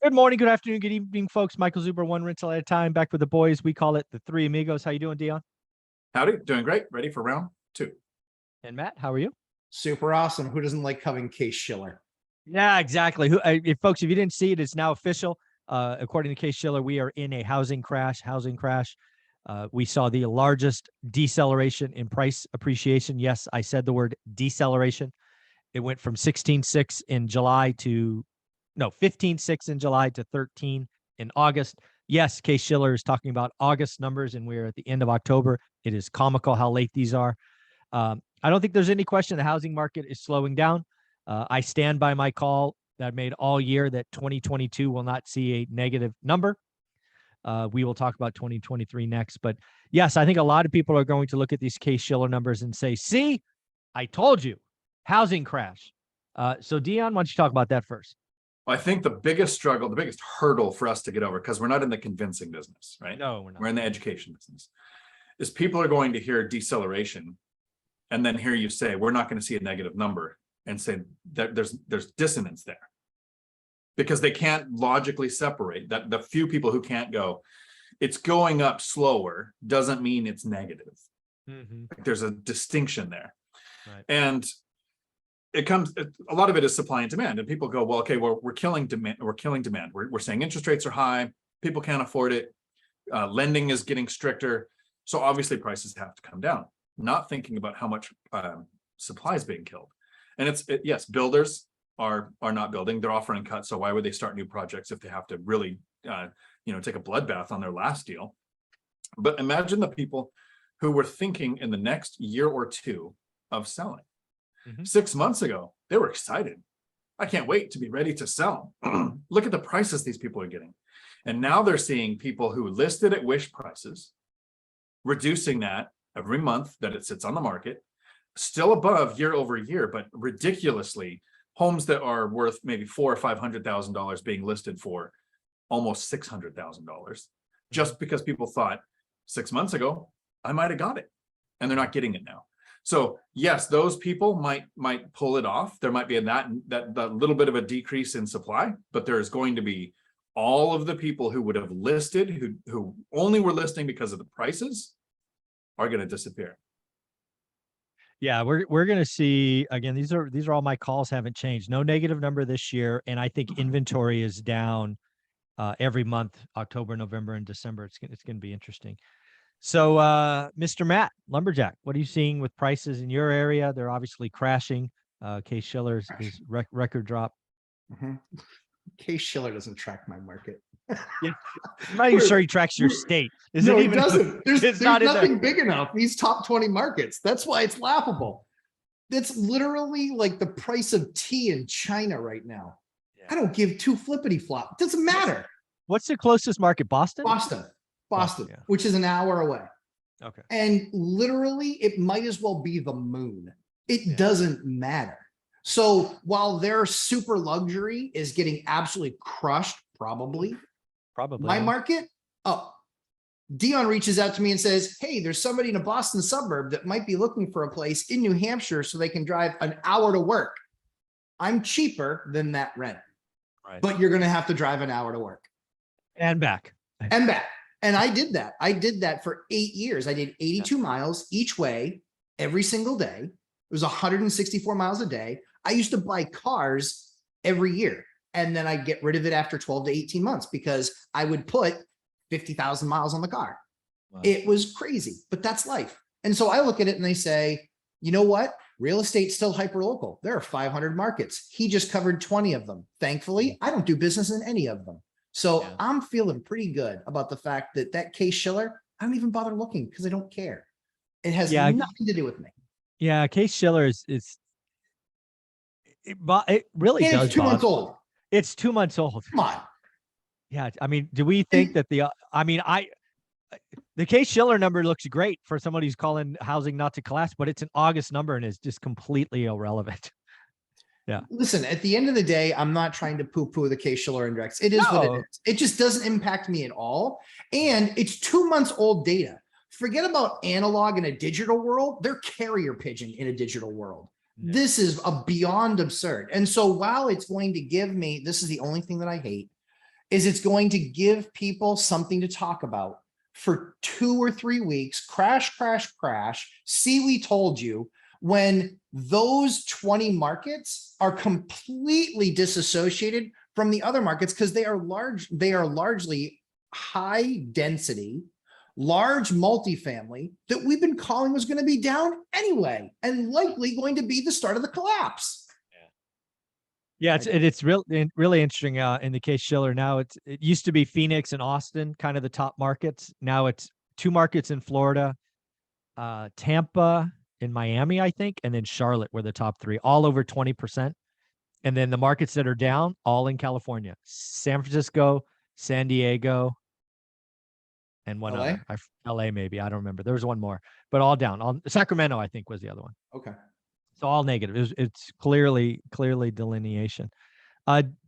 Good morning, good afternoon, good evening, folks. Michael Zuber, one rental at a time, back with the boys. We call it the Three Amigos. How you doing, Dion? Howdy, doing great. Ready for round two. And Matt, how are you? Super awesome. Who doesn't like covering Case Shiller? Yeah, exactly. Folks, if you didn't see it, it's now official. According to Case Shiller, we are in a housing crash. We saw the largest deceleration in price appreciation. Yes, I said the word deceleration. It went from 16.6 in July to 15.6 in July to 13 in August. Yes, Case Shiller is talking about August numbers, and we're at the end of October. It is comical how late these are. I don't think there's any question the housing market is slowing down. I stand by my call that I made all year that 2022 will not see a negative number. We will talk about 2023 next. But yes, I think a lot of people are going to look at these Case Shiller numbers and say, see, I told you, housing crash. So Dion, why don't you talk about that first? I think the biggest struggle, the biggest hurdle for us to get over, because we're not in the convincing business, right? No, we're not. We're in the education business, is people are going to hear deceleration and then hear you say, we're not going to see a negative number, and say that there's dissonance there. Because they can't logically separate that. The few people who can't go, it's going up slower doesn't mean it's negative. Like there's a distinction there. Right. And a lot of it is supply and demand, and people go, well, okay, we're killing demand. We're saying interest rates are high. People can't afford it. Lending is getting stricter. So obviously prices have to come down, not thinking about how much supply is being killed. And yes, builders are not building. They're offering cuts. So why would they start new projects if they have to really, take a bloodbath on their last deal? But imagine the people who were thinking in the next year or two of selling. 6 months ago, they were excited. I can't wait to be ready to sell. Look at the prices these people are getting. And now they're seeing people who listed at wish prices, reducing that every month that it sits on the market, still above year over year, but ridiculously, homes that are worth maybe $400,000 or $500,000 being listed for almost $600,000, just because people thought 6 months ago, I might have got it, and they're not getting it now. So yes, those people might pull it off. There might be that little bit of a decrease in supply, but there is going to be all of the people who would have listed, who only were listing because of the prices, are going to disappear. Yeah, we're going to see, again, these are all my calls, haven't changed. No negative number this year, and I think inventory is down every month, October, November, and December. It's going to be interesting. So, Mr. Matt, Lumberjack, what are you seeing with prices in your area? They're obviously crashing. Case Shiller's is record drop. Case Shiller doesn't track my market. Yeah. I'm not even sure he tracks your state. It doesn't. There's nothing big enough. These top 20 markets. That's why it's laughable. That's literally like the price of tea in China right now. Yeah. I don't give two flippity flop. It doesn't matter. What's the closest market? Boston, yeah. Which is an hour away. Okay. And literally, it might as well be the moon. It doesn't matter. So while their super luxury is getting absolutely crushed, probably my market, Dion reaches out to me and says, hey, there's somebody in a Boston suburb that might be looking for a place in New Hampshire so they can drive an hour to work. I'm cheaper than that rent, but you're going to have to drive an hour to work. And back. And I did that. I did that for 8 years. I did 82 miles each way every single day. It was 164 miles a day. I used to buy cars every year, and then I'd get rid of it after 12 to 18 months because I would put 50,000 miles on the car. Wow. It was crazy, but that's life. And so I look at it and they say, you know what? Real estate's still hyper local. There are 500 markets. He just covered 20 of them. Thankfully, I don't do business in any of them. So I'm feeling pretty good about the fact that Case Shiller, I don't even bother looking because I don't care. It has nothing to do with me. Yeah, Case Shiller it really does. It's 2 months old. It's 2 months old. Come on. Yeah, I mean, do we think that the Case Shiller number looks great for somebody who's calling housing not to collapse, but it's an August number and is just completely irrelevant. Yeah. Listen, at the end of the day, I'm not trying to poo-poo the Case Shiller index. It is what it is. It just doesn't impact me at all. And it's 2 months old data. Forget about analog in a digital world. They're carrier pigeon in a digital world. Yeah. This is beyond absurd. And so while it's going to give me, this is the only thing that I hate. is it's going to give people something to talk about for 2 or 3 weeks, crash, crash, crash. See, we told you, when those 20 markets are completely disassociated from the other markets because they are largely high density, large multifamily that we've been calling was going to be down anyway, and likely going to be the start of the collapse. Yeah, it's really interesting in the case Shiller. Now it used to be Phoenix and Austin, kind of the top markets. Now it's 2 markets in Florida, Tampa and Miami, I think, and then Charlotte were the top 3, all over 20%. And then the markets that are down, all in California: San Francisco, San Diego, and one LA? other. LA maybe, I don't remember. There was one more, but all down. Sacramento, I think, was the other one. Okay. So all negative. It's clearly delineation.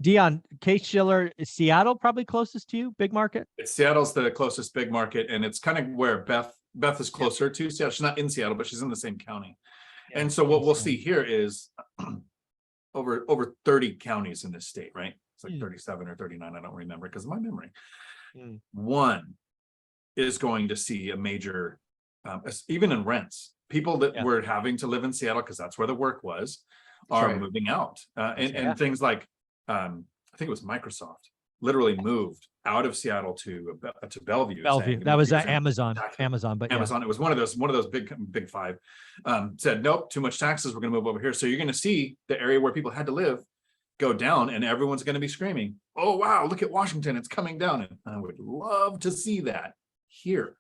Dion, case Shiller, is Seattle probably closest to you? Big market? Seattle's the closest big market, and it's kind of where Beth is closer to Seattle. She's not in Seattle, but she's in the same county. Yeah, and so what we'll see here is over 30 counties in this state, right? It's like 37 or 39. I don't remember because of my memory. One is going to see a major, even in rents, people that were having to live in Seattle because that's where the work was, are moving out. And things like, I think it was Microsoft literally moved out of Seattle to Bellevue. That was Amazon, but Amazon. It was one of those big 5. Said, nope, too much taxes. We're going to move over here. So you're going to see the area where people had to live go down, and everyone's going to be screaming, "Oh wow, look at Washington, it's coming down!" And I would love to see that here,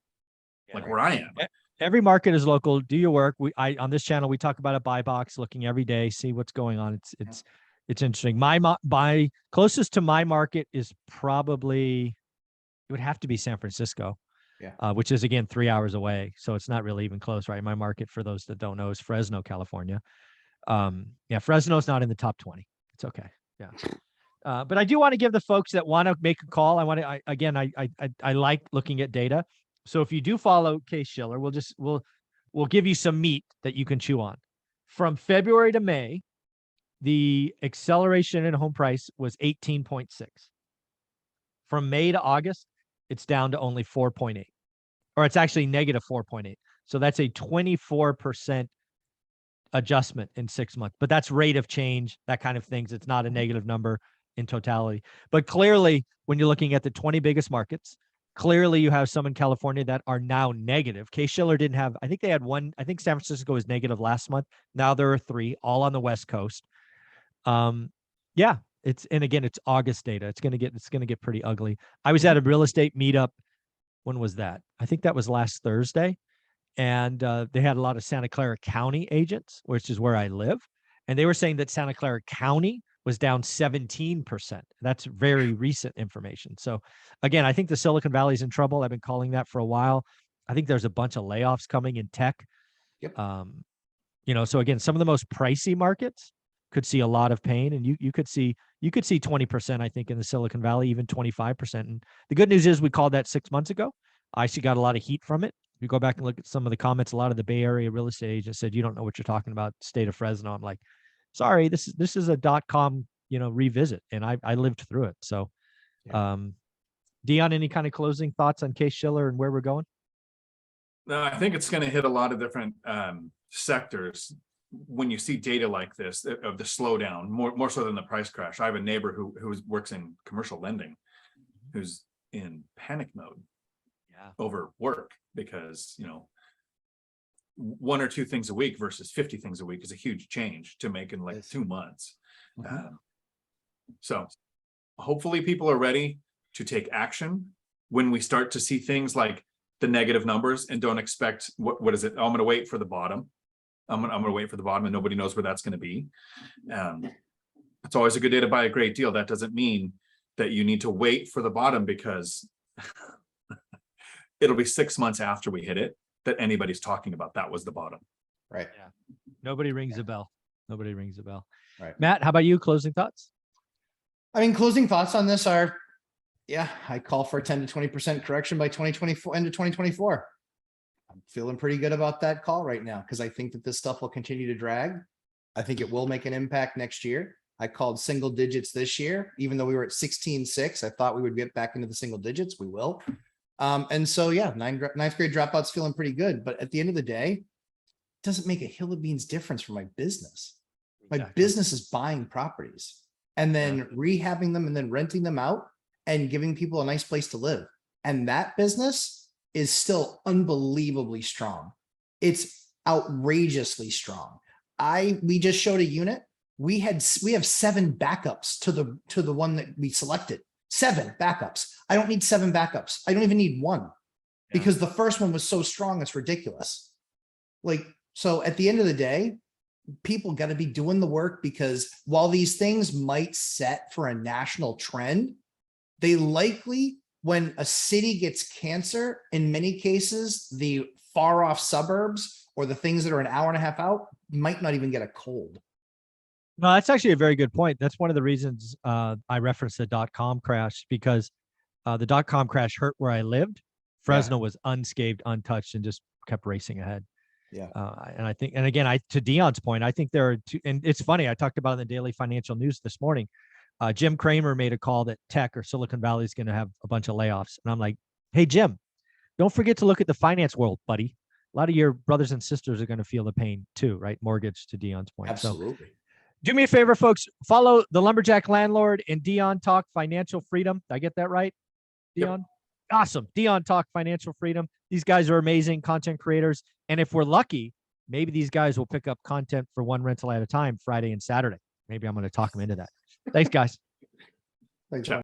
where I am. Every market is local. Do your work. On this channel we talk about a buy box, looking every day, see what's going on. It's interesting. My closest to my market is probably, it would have to be San Francisco, which is again 3 hours away. So it's not really even close, right? My market, for those that don't know, is Fresno, California. Fresno's not in the top 20. It's okay. Yeah. But I do want to give the folks that want to make a call. I like looking at data. So if you do follow Case Shiller, we'll give you some meat that you can chew on. From February to May, the acceleration in home price was 18.6. From May to August, it's down to only 4.8, or it's actually negative 4.8. So that's a 24% adjustment in 6 months, but that's rate of change, that kind of things. It's not a negative number in totality, but clearly when you're looking at the 20 biggest markets, clearly you have some in California that are now negative. Case Shiller didn't have, I think they had one. I think San Francisco was negative last month. Now there are 3, all on the West Coast. And again, it's August data. It's going to get pretty ugly. I was at a real estate meetup. When was that? I think that was last Thursday. And they had a lot of Santa Clara County agents, which is where I live. And they were saying that Santa Clara County was down 17%. That's very recent information. So again, I think the Silicon Valley is in trouble. I've been calling that for a while. I think there's a bunch of layoffs coming in tech. So again, some of the most pricey markets could see a lot of pain, and you could see 20%, I think, in the Silicon Valley, even 25%. And the good news is we called that 6 months ago. I actually got a lot of heat from it. If you go back and look at some of the comments, a lot of the Bay Area real estate agents said, "You don't know what you're talking about, state of Fresno." I'm like, sorry, this is a .com, revisit, and I lived through it. So, Dion, any kind of closing thoughts on Case Shiller and where we're going? No, I think it's going to hit a lot of different sectors when you see data like this of the slowdown, more so than the price crash. I have a neighbor who works in commercial lending, who's in panic mode over work because 1 or 2 things a week versus 50 things a week is a huge change to make in like 2 months. So hopefully people are ready to take action when we start to see things like the negative numbers, and don't expect what is it? I'm going to wait for the bottom. I'm going to wait for the bottom, and nobody knows where that's going to be. It's always a good day to buy a great deal. That doesn't mean that you need to wait for the bottom, because it'll be 6 months after we hit it that anybody's talking about that was the bottom. Right. Yeah. Nobody rings a bell. Nobody rings a bell. Right. Matt, how about you? Closing thoughts? I mean, closing thoughts on this are, I call for a 10 to 20% correction by 2024, end of 2024. I'm feeling pretty good about that call right now, because I think that this stuff will continue to drag. I think it will make an impact next year. I called single digits this year, even though we were at 16.6. I thought we would get back into the single digits. We will. And so, yeah, ninth grade dropouts feeling pretty good. But at the end of the day, it doesn't make a hill of beans difference for my business. My business is buying properties and then rehabbing them and then renting them out and giving people a nice place to live. And that business is still unbelievably strong. It's outrageously strong. We just showed a unit. We have 7 backups to the one that we selected. 7 backups. I don't need 7 backups. I don't even need 1 because the first one was so strong. It's ridiculous. Like, so at the end of the day, people got to be doing the work, because while these things might set for a national trend, they likely, when a city gets cancer, in many cases, the far off suburbs or the things that are an hour and a half out might not even get a cold. No, that's actually a very good point. That's one of the reasons I referenced the .com crash, because the .com crash hurt where I lived. Fresno was unscathed, untouched, and just kept racing ahead. Yeah. And I think, and again, to Dion's point, I think there are two, and it's funny, I talked about it in the Daily Financial News this morning. Jim Cramer made a call that tech or Silicon Valley is going to have a bunch of layoffs. And I'm like, hey, Jim, don't forget to look at the finance world, buddy. A lot of your brothers and sisters are going to feel the pain too, right? Mortgage, to Dion's point. Absolutely. So do me a favor, folks, follow the Lumberjack Landlord and Dion Talk Financial Freedom. Did I get that right, Dion? Yep. Awesome. Dion Talk Financial Freedom. These guys are amazing content creators. And if we're lucky, maybe these guys will pick up content for one rental at a time, Friday and Saturday. Maybe I'm going to talk them into that. Thanks, guys. Thanks,